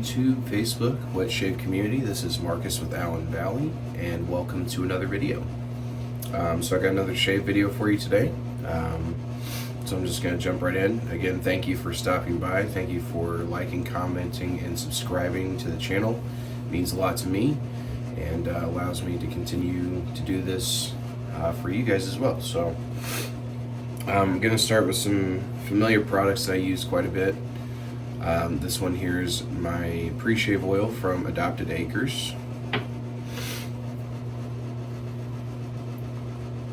YouTube, Facebook, Wet Shave community. This is Marcus with AllenValley, and welcome to another video. So I got another shave video for you today. So I'm just going to jump right in. Again, thank you for stopping by. Thank you for liking, commenting, and subscribing to the channel. It means a lot to me and allows me to continue to do this for you guys as well. So I'm going to start with some familiar products that I use quite a bit. This one here is my pre-shave oil from Adopted Acres.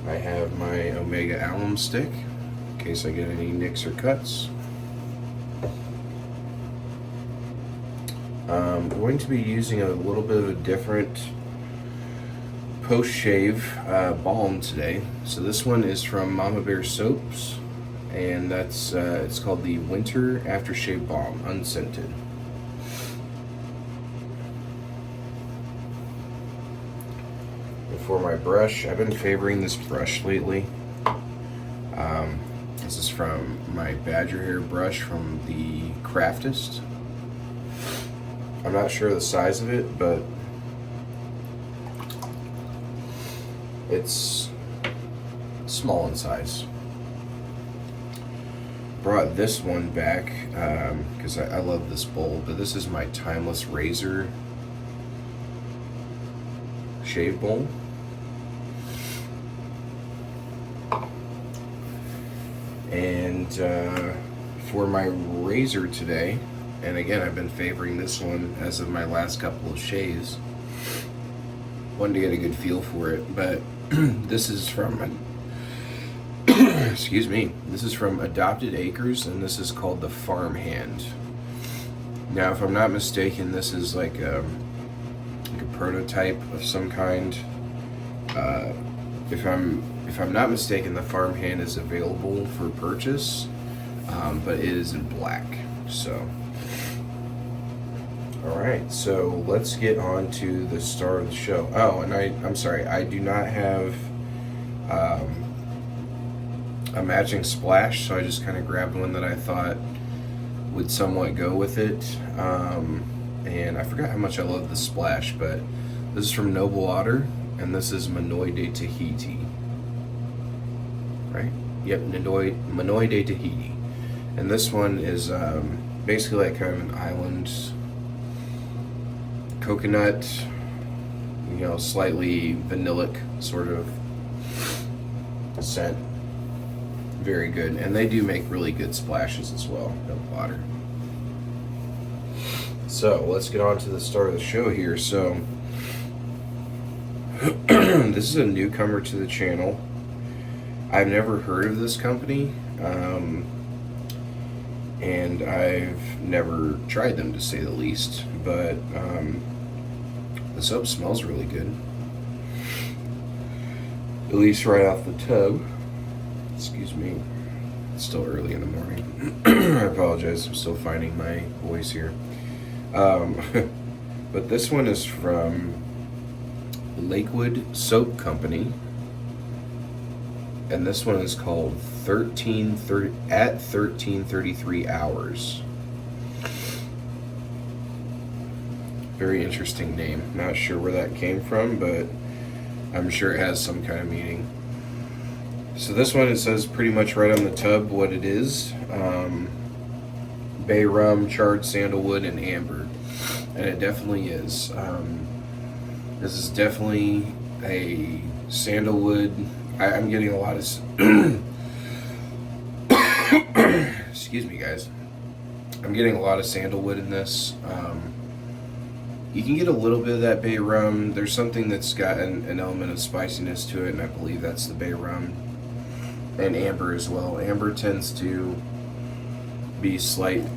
I have my Omega Alum stick in case I get any nicks or cuts. I'm going to be using a little bit of a different post-shave balm today. So this one is from Mama Bear Soaps, and that's it's called the Winter Aftershave Balm, unscented. And for my brush, I've been favoring this brush lately. This is from my Badger Hair brush from the Craftist. I'm not sure the size of it, but it's small in size. Brought this one back because I love this bowl, but this is my Timeless Razor shave bowl. And for my razor today, and again I've been favoring this one as of my last couple of shaves. Wanted to get a good feel for it, but this is from excuse me, this is from Adopted Acres, and this is called the Farm Hand. Now, if I'm not mistaken, this is like a prototype of some kind. If I'm not mistaken, the Farm Hand is available for purchase, but it is in black. So, all right, so let's get on to the star of the show. Oh, and I'm sorry, I do not have a matching splash, so I just kind of grabbed one that I thought would somewhat go with it. And I forgot how much I love the splash, but this is from Noble Otter, and this is Manoi de Tahiti. Right? Yep, Manoi de Tahiti. And this one is basically like kind of an island coconut, you know, slightly vanillic sort of scent. Very good, and they do make really good splashes as well, Noble Otter. So let's get on to the start of the show here. So this is a newcomer to the channel. I've never heard of this company, and I've never tried them, to say the least, but the soap smells really good, at least right off the tub. Excuse me, it's still early in the morning. I apologize, I'm still finding my voice here. But this one is from Lakewood Soap Company, and this one is called 1333 hours. Very interesting name. Not sure where that came from, but I'm sure it has some kind of meaning. So this one, it says pretty much right on the tub what it is. Bay rum, charred sandalwood, and amber. And it definitely is. This is definitely a sandalwood. I'm getting a lot of excuse me, guys. I'm getting a lot of sandalwood in this. You can get a little bit of that bay rum. There's something that's got an element of spiciness to it, and I believe that's the bay rum. And amber as well. Amber tends to be spicy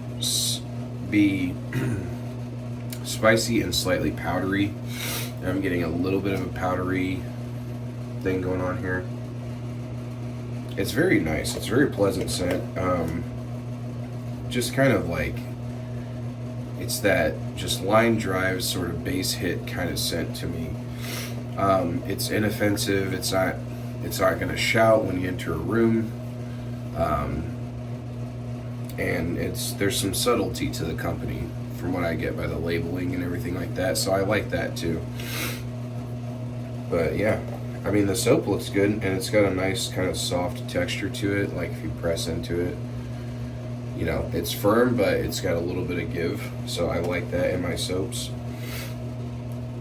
and slightly powdery. And I'm getting a little bit of a powdery thing going on here. It's very nice. It's a very pleasant scent. Just kind of like, it's that just line drive sort of bass hit kind of scent to me. It's inoffensive. It's not going to shout when you enter a room, and there's some subtlety to the company from what I get by the labeling and everything like that. So I like that too. But yeah, I mean, the soap looks good, and it's got a nice kind of soft texture to it. Like if you press into it, you know, it's firm, but it's got a little bit of give. So I like that in my soaps.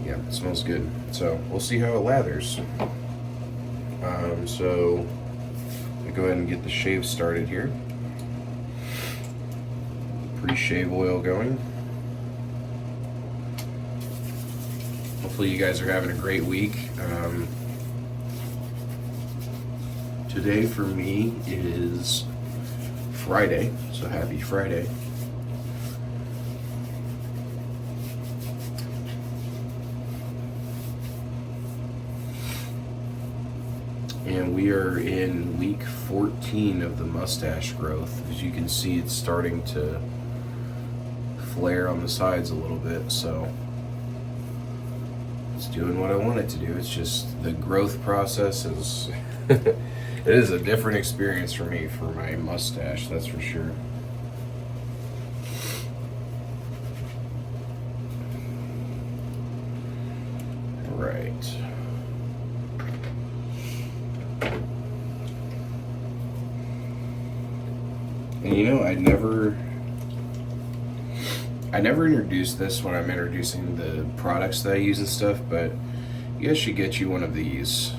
Yeah, it smells good. So we'll see how it lathers. So we go ahead and get the shave started here. Pre-shave oil going. Hopefully you guys are having a great week. Today for me is Friday, so happy Friday. And we are in week 14 of the mustache growth. As you can see, it's starting to flare on the sides a little bit, so it's doing what I want it to do. It's just the growth process is it is a different experience for me for my mustache, that's for sure. Right. And you know, I never introduced this when I'm introducing the products that I use and stuff, but you guys should get you one of these.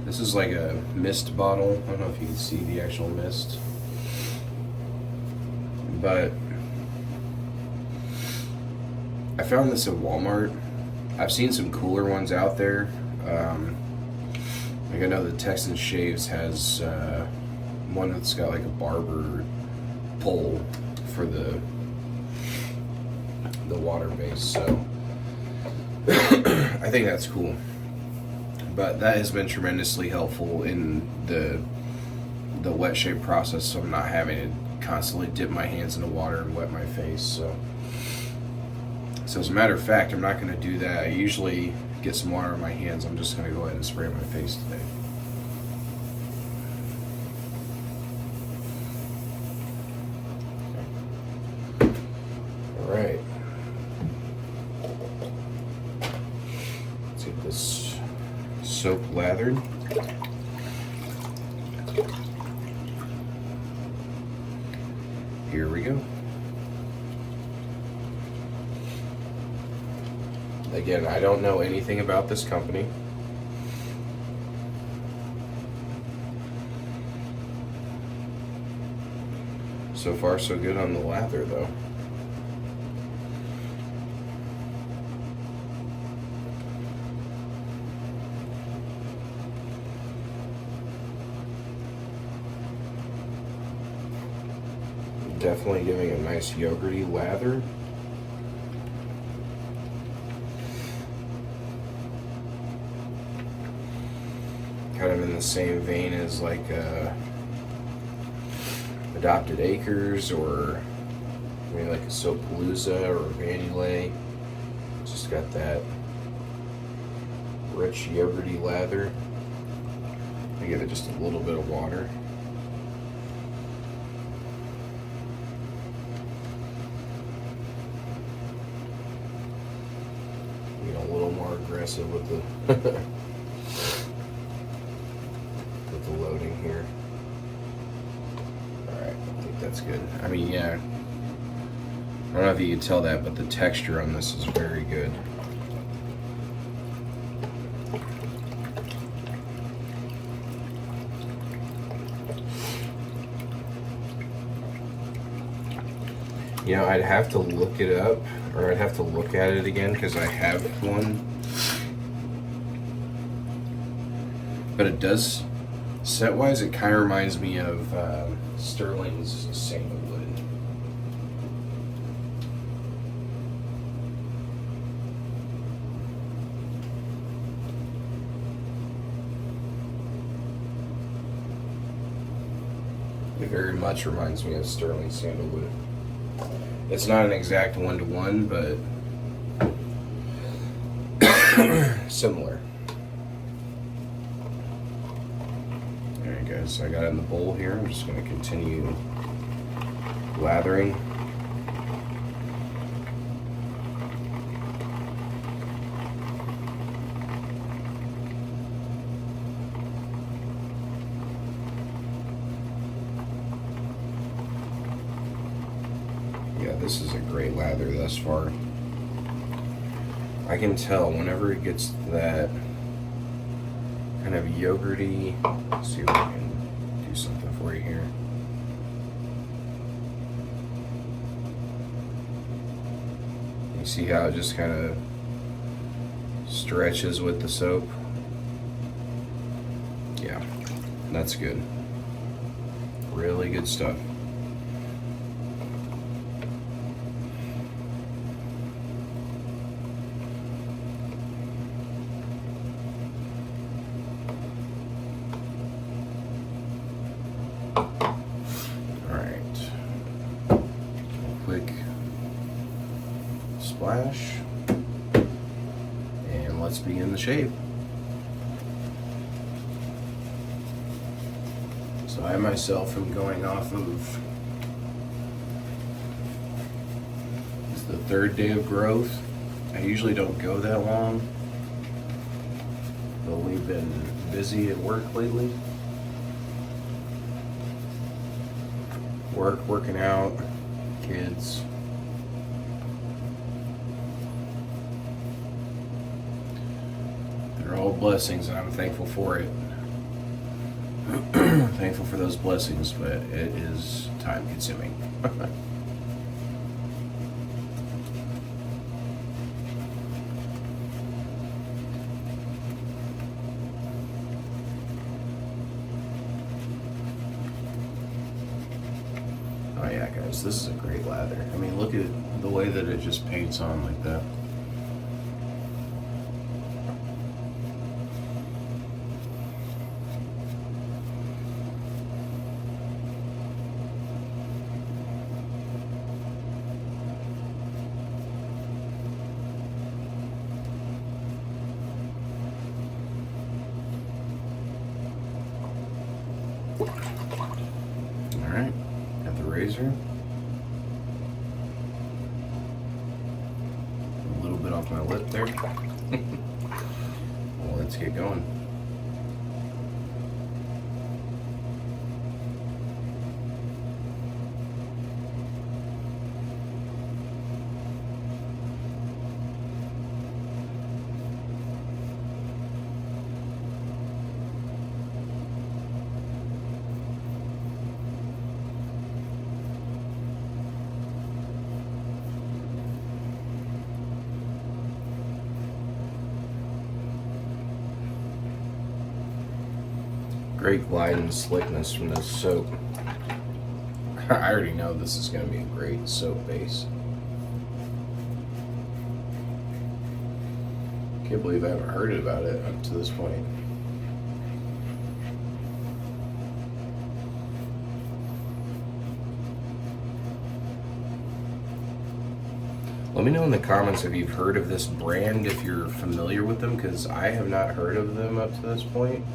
This is like a mist bottle. I don't know if you can see the actual mist, but I found this at Walmart. I've seen some cooler ones out there. Like I know the Texan Shaves has one that's got like a barber pole for the water base, so I think that's cool. But that has been tremendously helpful in the wet shave process, so I'm not having to constantly dip my hands in the water and wet my face. So as a matter of fact, I'm not going to do that. I usually get some water on my hands. I'm just going to go ahead and spray my face today. All right. Let's get this soap lathered. Here we go. Again, I don't know anything about this company. So far, so good on the lather, though. Definitely giving a nice yogurty lather. Kind of in the same vein as like Adopted Acres, or maybe like a Soapalooza or a Vanulay. Just got that rich yogurty lather. I give it just a little bit of water. Get a little more aggressive with the with the loading here. Alright, I think that's good. I mean, yeah, I don't know if you can tell that, but the texture on this is very good. You know, I'd have to look it up, or I'd have to look at it again, because I have one. But it does, set-wise, it kind of reminds me of Sterling's sandalwood. It very much reminds me of Sterling sandalwood. It's not an exact one-to-one, but similar. Alright guys, so I got it in the bowl here. I'm just going to continue lathering. this is a great lather thus far. I can tell whenever it gets that kind of yogurty. Let's see if I can do something for you here. You see how it just kind of stretches with the soap? Yeah, that's good. Really good stuff. Quick splash, and let's begin the shave. So I myself am going off of, it's the 3rd day of growth. I usually don't go that long, but we've been busy at work lately. Working out, kids. They're all blessings, and I'm thankful for it. Thankful for those blessings, but it is time consuming. Oh yeah, guys, this is a great lather. I mean, look at the way that it just paints on like that. All right. Got the razor. A little bit off my lip there. Well, let's get going. Great glide and slickness from this soap. I already know this is going to be a great soap base. Can't believe I haven't heard about it up to this point. Let me know in the comments if you've heard of this brand, if you're familiar with them, because I have not heard of them up to this point.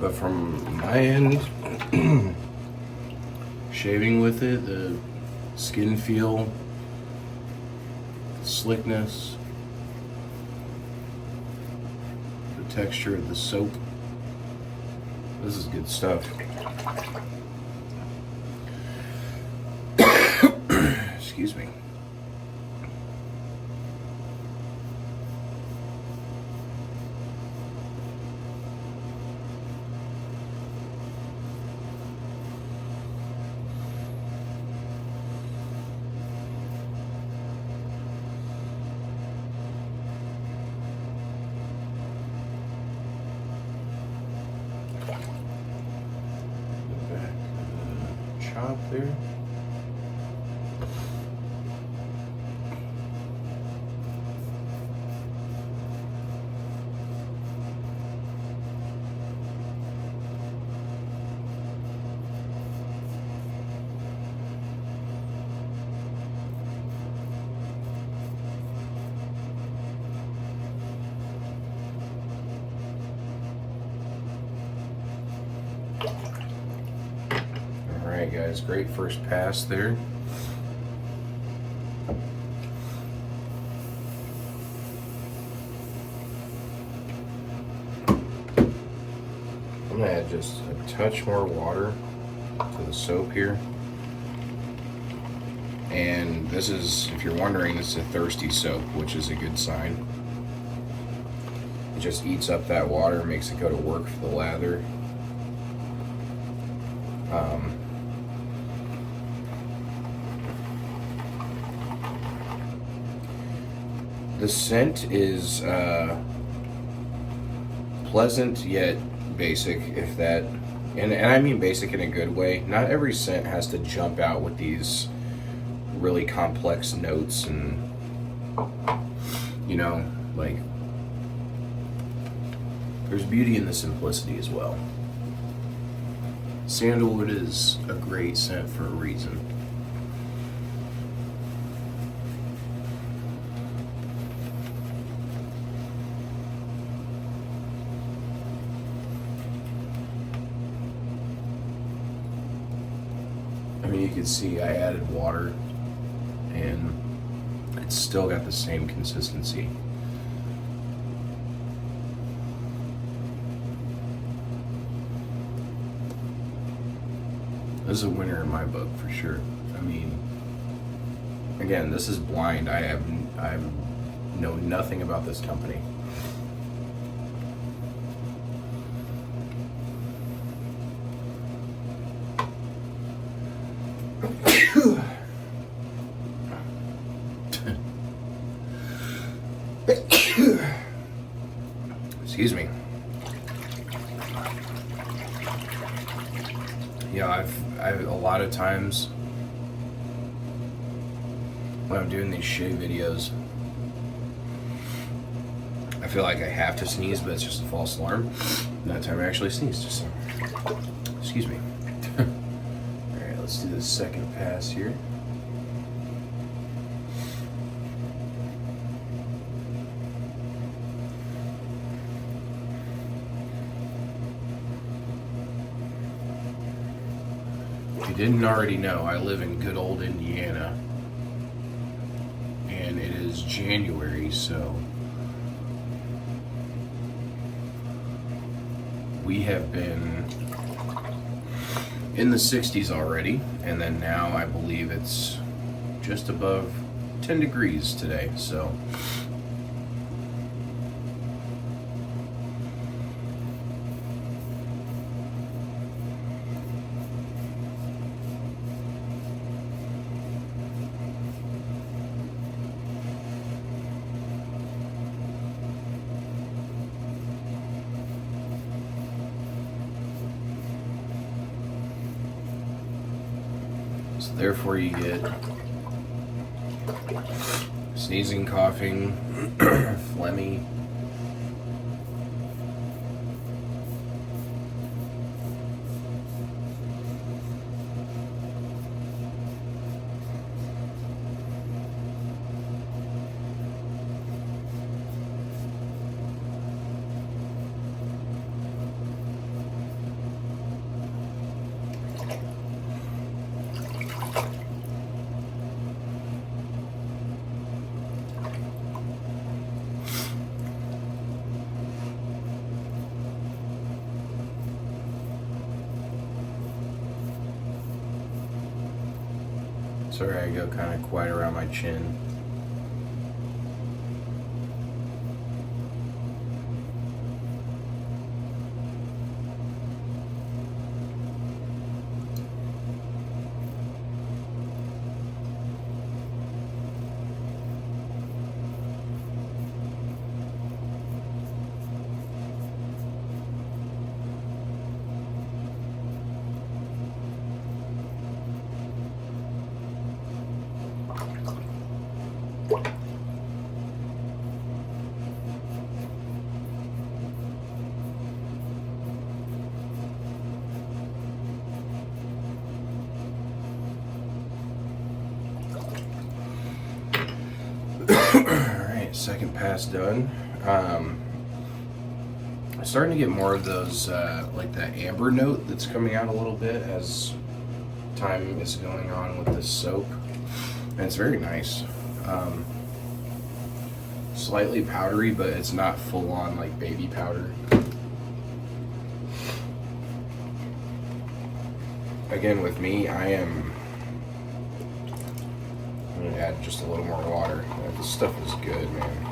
But from my end, shaving with it, the skin feel, slickness, the texture of the soap, this is good stuff. Excuse me. Back. top there. Alright guys, great first pass there. I'm going to add just a touch more water to the soap here. And this is, if you're wondering, this is a thirsty soap, which is a good sign. It just eats up that water, makes it go to work for the lather. The scent is pleasant yet basic, if that, and I mean basic in a good way. Not every scent has to jump out with these really complex notes, and you know, like, there's beauty in the simplicity as well. Sandalwood is a great scent for a reason. I mean, you can see I added water and it's still got the same consistency. This is a winner in my book for sure. I mean, again, this is blind. I know nothing about this company. Excuse me. Yeah, I've a lot of times when I'm doing these shave videos, I feel like I have to sneeze, but it's just a false alarm. And that time I actually sneezed. So, excuse me. All right, let's do the second pass here. If you didn't already know, I live in good old Indiana, and it is January, so we have been in the 60s already, and then now I believe it's just above 10 degrees today, so therefore you get sneezing, coughing, phlegmy. Sorry, I go kind of quiet around my chin. second pass done. I'm starting to get more of those, like that amber note that's coming out a little bit as time is going on with this soap. And it's very nice. Slightly powdery, but it's not full on like baby powder. Again, with me, I'm gonna add just a little more water. This stuff is good, man.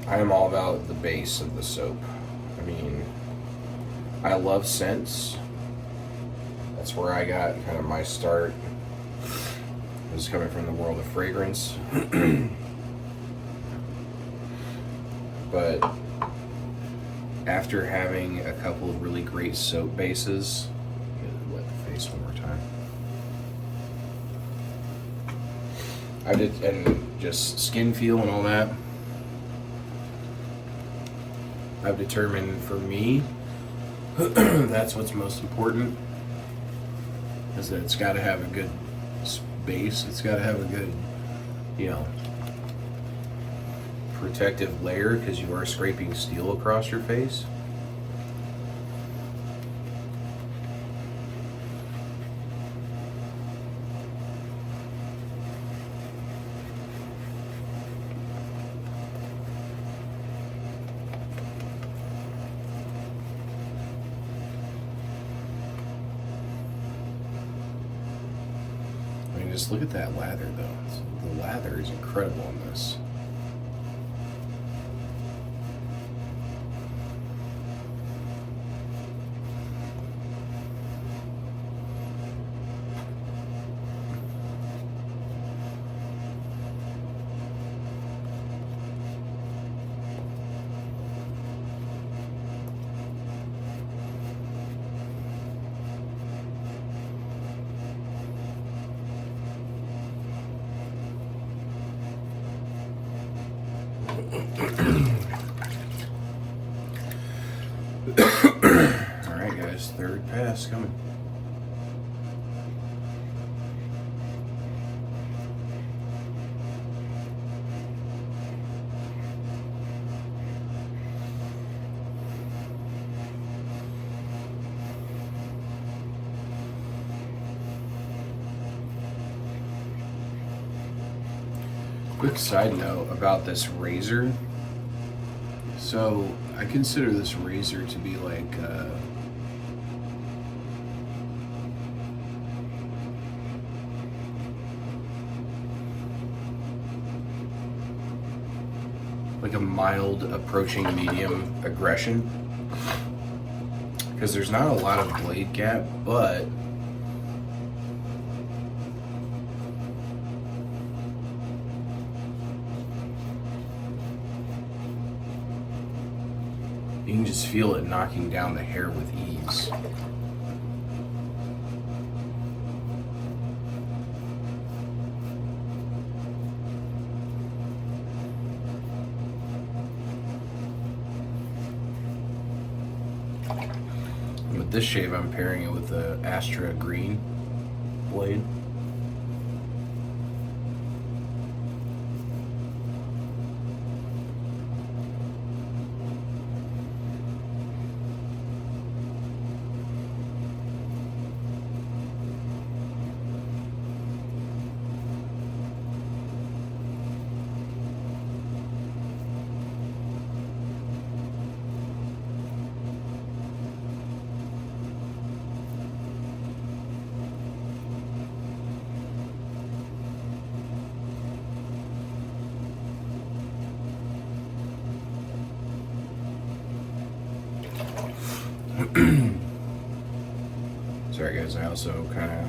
I am all about the base of the soap. I mean, I love scents. That's where I got kind of my start. It was coming from the world of fragrance. But after having a couple of really great soap bases, I'm gonna wet the face one more time. And just skin feel and all that. I've determined for me, that's what's most important, is that it's got to have a good base. It's got to have a good, protective layer, because you are scraping steel across your face. Just look at that lather, though. The lather is incredible on this. Alright guys, third pass coming. Quick side note about this razor. So I consider this razor to be like a mild approaching medium aggression, because there's not a lot of blade gap, but you can just feel it knocking down the hair with ease. And with this shave, I'm pairing it with the Astra Green blade. Sorry guys, I also kind of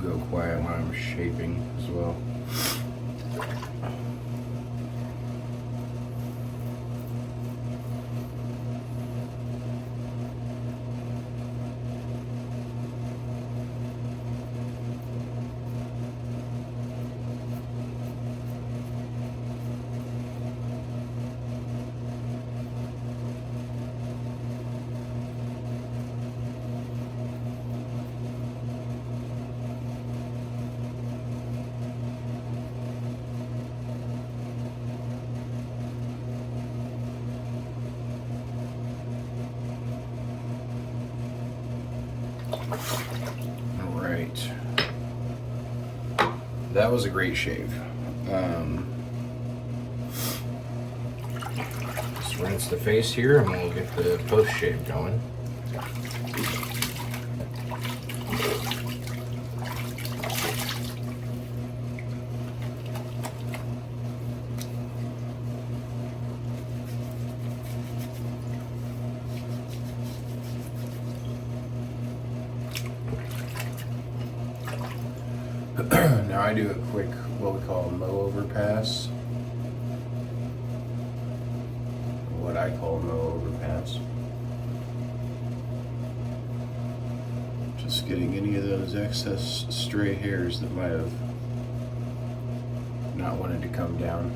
go quiet when I'm shaping as well. that was a great shave. Just rinse the face here and we'll get the post shave going. Now I do a quick, what we call a mow over pass. What I call a mow over pass. Just getting any of those excess stray hairs that might have not wanted to come down.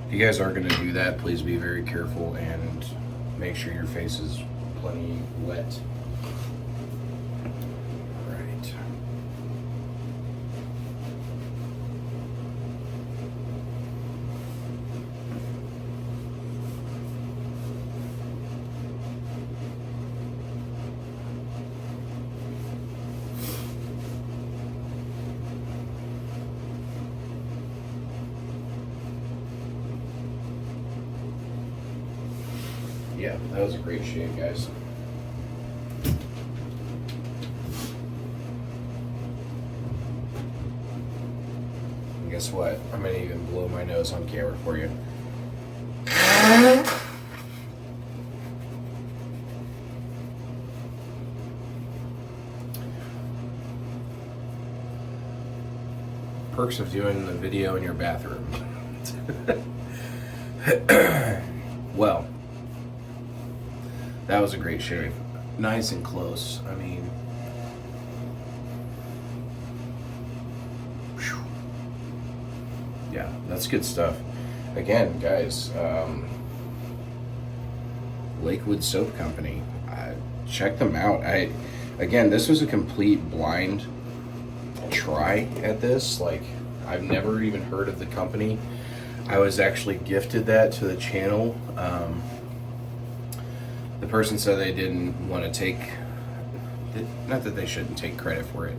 If you guys are going to do that, please be very careful and make sure your face is plenty wet. Right. Yeah, that was a great shave, guys. And guess what? I'm gonna even blow my nose on camera for you. Perks of doing the video in your bathroom. Well, that was a great shave. Nice and close. I mean, whew. Yeah, that's good stuff. Again, guys, Lakewood Soap Company. Check them out. Again, this was a complete blind try at this. Like, I've never even heard of the company. I was actually gifted that to the channel. The person said they didn't want to take, not that they shouldn't take credit for it.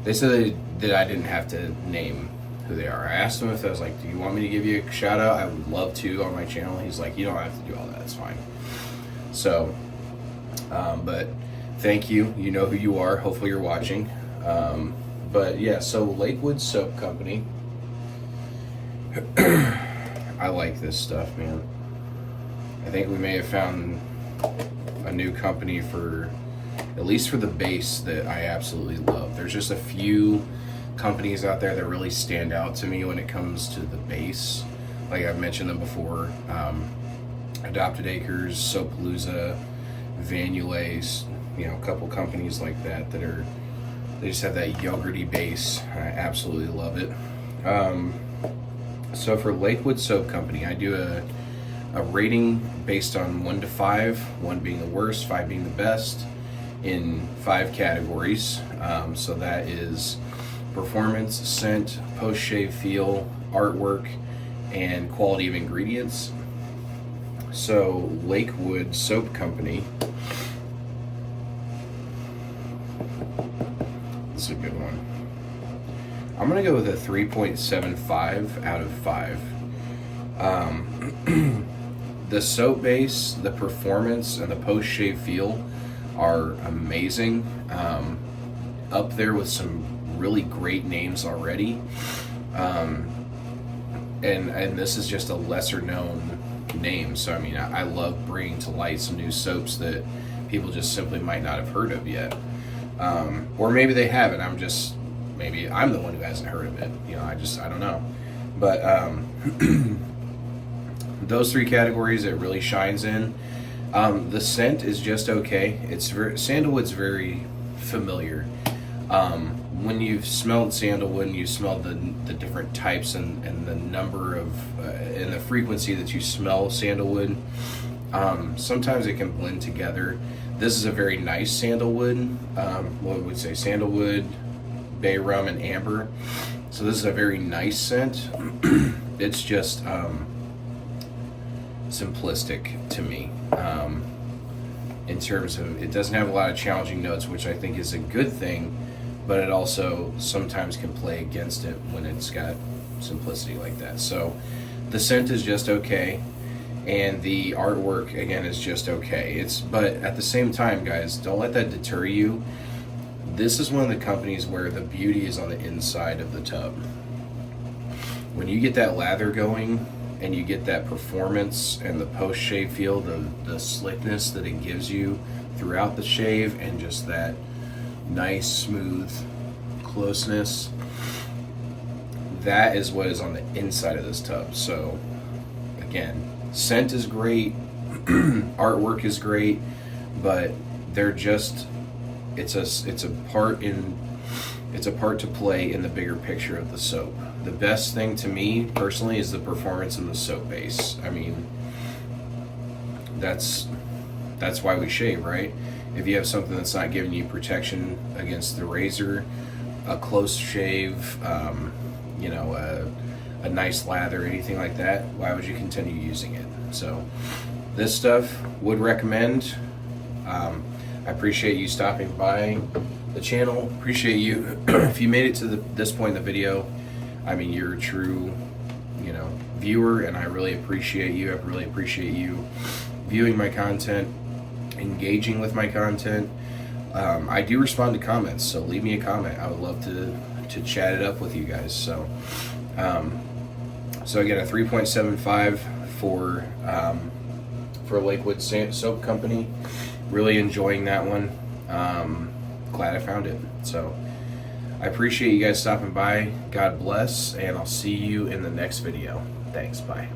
They said that I didn't have to name who they are. I asked him if I was like, do you want me to give you a shout out? I would love to on my channel. He's like, you don't have to do all that. It's fine. So, but thank you. You know who you are. Hopefully you're watching. But yeah, so Lakewood Soap Company. I like this stuff, man. I think we may have found a new company for, at least for the base, that I absolutely love. There's just a few companies out there that really stand out to me when it comes to the base. Like I've mentioned them before. Adopted Acres, Soapalooza, Vanulace, you know, a couple companies like that that are, they just have that yogurty base. I absolutely love it. So for Lakewood Soap Company, I do a rating based on 1 to 5, 1 being the worst, 5 being the best, in 5 categories. So that is performance, scent, post-shave feel, artwork, and quality of ingredients. So Lakewood Soap Company, this is a good one. I'm gonna go with a 3.75 out of 5. The soap base, the performance, and the post-shave feel are amazing. Up there with some really great names already. And this is just a lesser known name. So I mean, I love bringing to light some new soaps that people just simply might not have heard of yet. Or maybe they haven't. Maybe I'm the one who hasn't heard of it. You know, I don't know. But those 3 categories it really shines in. The scent is just okay. Sandalwood's very familiar. When you've smelled sandalwood and you smell the different types and the number of and the frequency that you smell sandalwood, sometimes it can blend together. This is a very nice sandalwood. What would we say? Sandalwood, bay rum, and amber. So this is a very nice scent. It's just simplistic to me. In terms of, it doesn't have a lot of challenging notes, which I think is a good thing, but it also sometimes can play against it when it's got simplicity like that. So the scent is just okay, and the artwork again is just okay. But at the same time, guys, don't let that deter you. This is one of the companies where the beauty is on the inside of the tub. When you get that lather going and you get that performance and the post-shave feel, the slickness that it gives you throughout the shave, and just that nice smooth closeness, that is what is on the inside of this tub. So again, scent is great, artwork is great, but they're just, it's a part to play in the bigger picture of the soap. The best thing to me personally is the performance in the soap base. I mean, that's why we shave, right? If you have something that's not giving you protection against the razor, a close shave, a nice lather, anything like that, why would you continue using it? So this stuff, would recommend. I appreciate you stopping by the channel. Appreciate you if you made it to this point in the video. I mean, you're a true, viewer, and I really appreciate you. I really appreciate you viewing my content, engaging with my content. I do respond to comments, so leave me a comment. I would love to chat it up with you guys. So again, a 3.75 for Lakewood Soap Company. Really enjoying that one. Glad I found it. So I appreciate you guys stopping by. God bless, and I'll see you in the next video. Thanks, bye.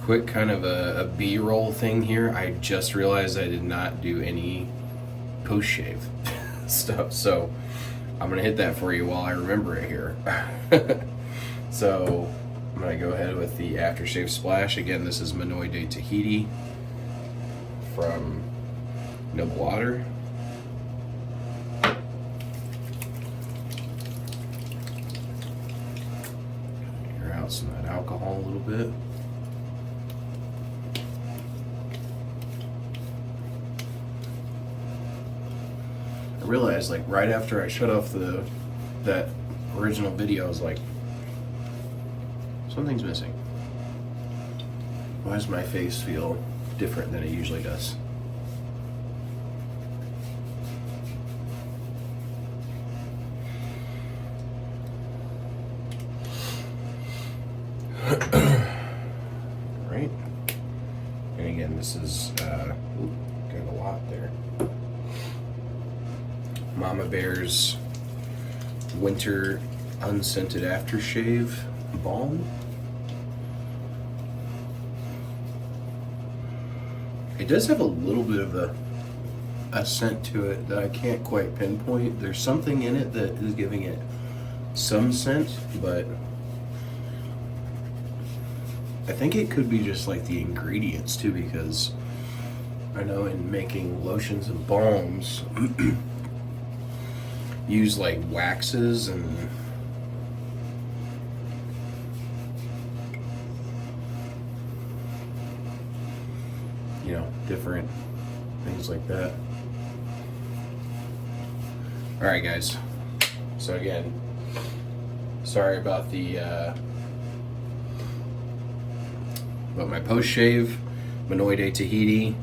Quick kind of a B-roll thing here. I just realized I did not do any post-shave stuff, so I'm gonna hit that for you while I remember it here. So I'm gonna go ahead with the aftershave splash. Again, this is Manoi de Tahiti from Noble Water. Air out some of that alcohol a little bit. I realized, like, right after I shut off that original video, I was like, something's missing. Why does my face feel different than it usually does? Right? And again, this is got a lot there. Mama Bear's Winter Unscented Aftershave Balm. It does have a little bit of a scent to it that I can't quite pinpoint. There's something in it that is giving it some scent, but I think it could be just like the ingredients too, because I know in making lotions and balms use like waxes and different things like that. All right, guys. So again, sorry about about my post shave, Manoi de Tahiti,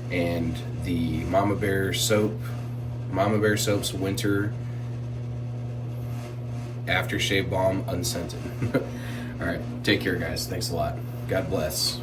and the Mama Bear Soap's Winter Aftershave Balm Unscented. All right, take care, guys. Thanks a lot. God bless.